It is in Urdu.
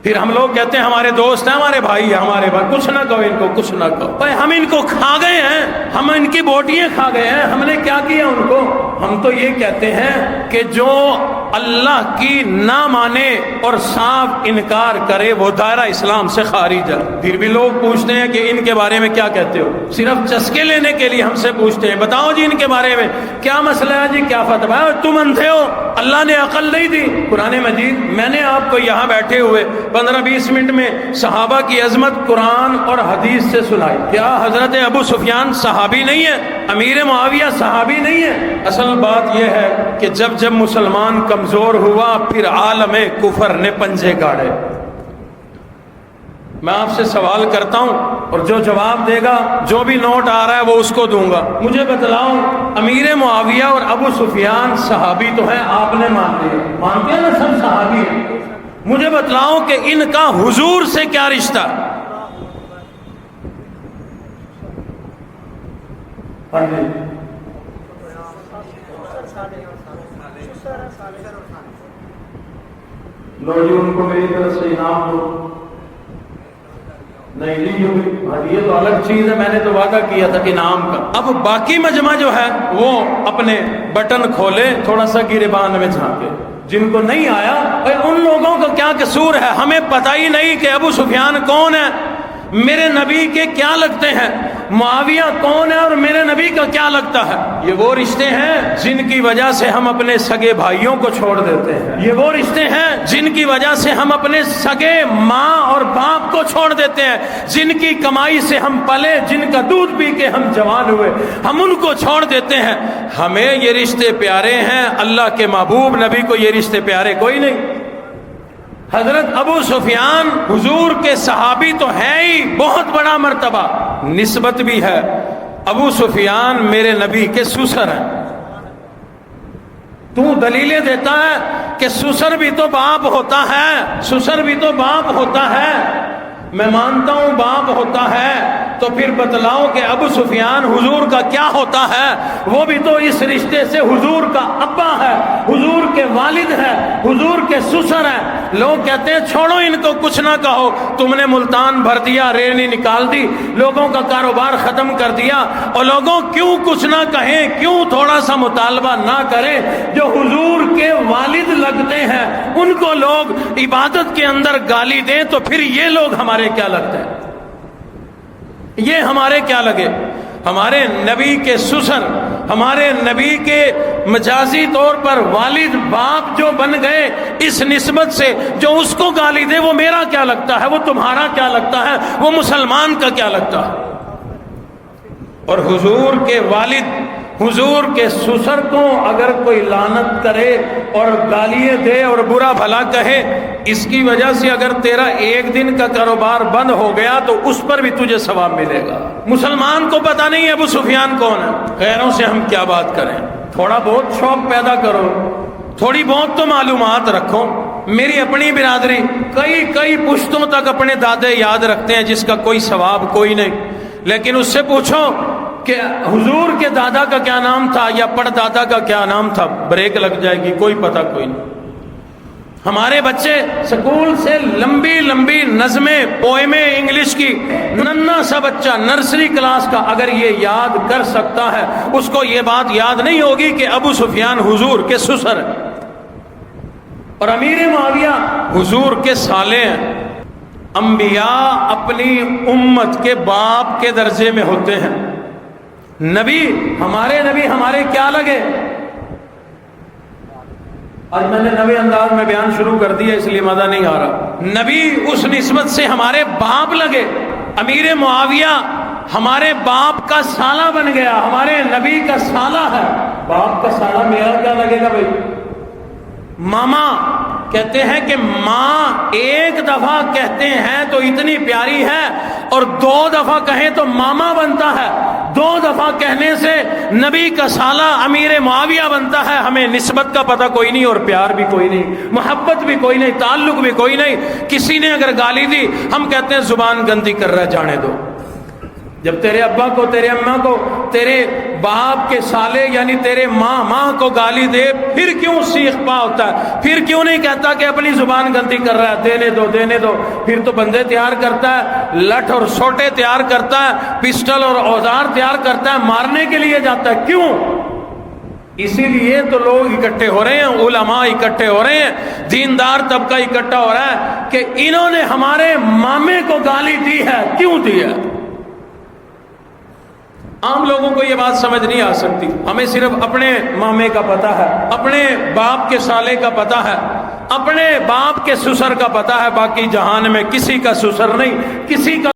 پھر ہم لوگ کہتے ہیں ہمارے دوست ہیں، ہمارے بھائی ہیں، ہمارے بھائی، کچھ نہ کہو ان کو، کچھ نہ کہو بھائی، ہم ان کو کھا گئے ہیں، ہم ان کی بوٹیاں کھا گئے ہیں، ہم نے کیا کیا ان کو؟ ہم تو یہ کہتے ہیں کہ جو اللہ کی نہ مانے اور صاف انکار کرے وہ دائرہ اسلام سے خارج ہے۔ پھر بھی لوگ پوچھتے ہیں کہ ان کے بارے میں کیا کہتے ہو، صرف چسکے لینے کے لیے ہم سے پوچھتے ہیں، بتاؤ جی ان کے بارے میں کیا مسئلہ ہے جی، کیا فتویٰ ہے؟ تم اندھے ہو، اللہ نے عقل نہیں دی۔ قرآن مجید میں نے آپ کو یہاں بیٹھے ہوئے 15-20 منٹ میں صحابہ کی عظمت قرآن اور حدیث سے سنائی۔ کیا حضرت ابو سفیان صحابی نہیں ہے؟ امیر معاویہ صحابی نہیں ہے؟ اصل بات یہ ہے کہ جب مسلمان کمزور ہوا پھر عالم کفر نے پنجے گاڑے۔ میں آپ سے سوال کرتا ہوں اور جو جواب دے گا، جو بھی نوٹ آ رہا ہے وہ اس کو دوں گا، مجھے بتلاؤ امیر معاویہ اور ابو سفیان صحابی تو ہیں، آپ نے مان لیا، مانتے ہیں نا سب صحابی ہیں، مجھے بتلاؤ کہ ان کا حضور سے کیا رشتہ؟ لو جی ان کو میری طرف سے انعام دو۔ نہیں جی، یہ تو الگ چیز ہے، میں نے تو وعدہ کیا تھا انعام کا۔ اب باقی مجمع جو ہے وہ اپنے بٹن کھولے، تھوڑا سا گریبان میں جھانکے، جن کو نہیں آیا ان لوگوں کا کیا قصور ہے؟ ہمیں پتہ ہی نہیں کہ ابو سفیان کون ہے، میرے نبی کے کیا لگتے ہیں، معاویہ کون ہے اور میرے نبی کا کیا لگتا ہے۔ یہ وہ رشتے ہیں جن کی وجہ سے ہم اپنے سگے بھائیوں کو چھوڑ دیتے ہیں، یہ وہ رشتے ہیں جن کی وجہ سے ہم اپنے سگے ماں اور باپ کو چھوڑ دیتے ہیں، جن کی کمائی سے ہم پلے، جن کا دودھ پی کے ہم جوان ہوئے، ہم ان کو چھوڑ دیتے ہیں۔ ہمیں یہ رشتے پیارے ہیں، اللہ کے محبوب نبی کو یہ رشتے پیارے کوئی نہیں۔ حضرت ابو سفیان حضور کے صحابی تو ہے ہی، بہت بڑا مرتبہ، نسبت بھی ہے، ابو سفیان میرے نبی کے سسر ہیں۔ تو دلیلیں دیتا ہے کہ سسر بھی تو باپ ہوتا ہے، سسر بھی تو باپ ہوتا ہے، میں مانتا ہوں باپ ہوتا ہے، تو پھر بتلاؤ کہ ابو سفیان حضور کا کیا ہوتا ہے؟ وہ بھی تو اس رشتے سے حضور کا ابا ہے، حضور کے والد ہے، حضور کے سسر ہے۔ لوگ کہتے ہیں چھوڑو ان کو، کچھ نہ کہو، تم نے ملتان بھر دیا، ریڑھی نکال دی، لوگوں کا کاروبار ختم کر دیا، اور لوگوں کیوں کچھ نہ کہیں، کیوں تھوڑا سا مطالبہ نہ کریں؟ جو حضور کے والد لگتے ہیں ان کو لوگ عبادت کے اندر گالی دیں تو پھر یہ لوگ ہمارے کیا لگتے ہیں؟ یہ ہمارے کیا لگے؟ ہمارے نبی کے سسر، ہمارے نبی کے مجازی طور پر والد باپ جو بن گئے اس نسبت سے، جو اس کو گالی دے وہ میرا کیا لگتا ہے، وہ تمہارا کیا لگتا ہے، وہ مسلمان کا کیا لگتا ہے؟ اور حضور کے والد، حضور کے سسر کو اگر کوئی لعنت کرے اور گالیاں دے اور برا بھلا کہے، اس کی وجہ سے اگر تیرا ایک دن کا کاروبار بند ہو گیا تو اس پر بھی تجھے ثواب ملے گا۔ مسلمان کو پتہ نہیں ابو سفیان کون ہے، غیروں سے ہم کیا بات کریں؟ تھوڑا بہت شوق پیدا کرو، تھوڑی بہت تو معلومات رکھو۔ میری اپنی برادری کئی پشتوں تک اپنے دادے یاد رکھتے ہیں جس کا کوئی ثواب کوئی نہیں، لیکن اس سے پوچھو کہ حضور کے دادا کا کیا نام تھا یا پڑ دادا کا کیا نام تھا، بریک لگ جائے گی، کوئی پتہ کوئی نہیں۔ ہمارے بچے سکول سے لمبی لمبی نظمیں، پوئمیں انگلش کی، ننھا سا بچہ نرسری کلاس کا اگر یہ یاد کر سکتا ہے، اس کو یہ بات یاد نہیں ہوگی کہ ابو سفیان حضور کے سسر ہیں اور امیر معاویہ حضور کے سالے ہیں۔ انبیاء اپنی امت کے باپ کے درجے میں ہوتے ہیں، نبی ہمارے کیا لگے؟ آج میں نے نئے انداز میں بیان شروع کر دیا اس لیے مزہ نہیں آ رہا۔ نبی اس نسبت سے ہمارے باپ لگے، امیر معاویہ ہمارے باپ کا سالہ بن گیا، ہمارے نبی کا سالہ ہے۔ باپ کا سالہ میرا کیا لگے گا بھائی؟ ماما کہتے ہیں کہ ماں ایک دفعہ کہتے ہیں تو اتنی پیاری ہے، اور 2 دفعہ کہیں تو ماما بنتا ہے، 2 دفعہ کہنے سے نبی کا سالہ امیر معاویہ بنتا ہے۔ ہمیں نسبت کا پتہ کوئی نہیں اور پیار بھی کوئی نہیں، محبت بھی کوئی نہیں، تعلق بھی کوئی نہیں۔ کسی نے اگر گالی دی ہم کہتے ہیں زبان گندی کر رہا ہے، جانے دو۔ جب تیرے ابا کو، تیرے اماں کو، تیرے باپ کے سالے یعنی تیرے ماں کو گالی دے پھر کیوں سیخ پا ہوتا ہے؟ پھر کیوں نہیں کہتا کہ اپنی زبان گندی کر رہا ہے، دینے دو؟ پھر تو بندے تیار کرتا ہے، لٹھ اور سوٹے تیار کرتا ہے، پسٹل اور اوزار تیار کرتا ہے، مارنے کے لیے جاتا ہے۔ کیوں؟ اسی لیے تو لوگ اکٹھے ہو رہے ہیں، علماء اکٹھے ہو رہے ہیں، دیندار طبقہ اکٹھا ہو رہا ہے کہ انہوں نے ہمارے مامے کو گالی دی ہے۔ کیوں دی ہے؟ عام لوگوں کو یہ بات سمجھ نہیں آ سکتی، ہمیں صرف اپنے مامے کا پتہ ہے، اپنے باپ کے سالے کا پتہ ہے، اپنے باپ کے سسر کا پتہ ہے، باقی جہان میں کسی کا سسر نہیں، کسی کا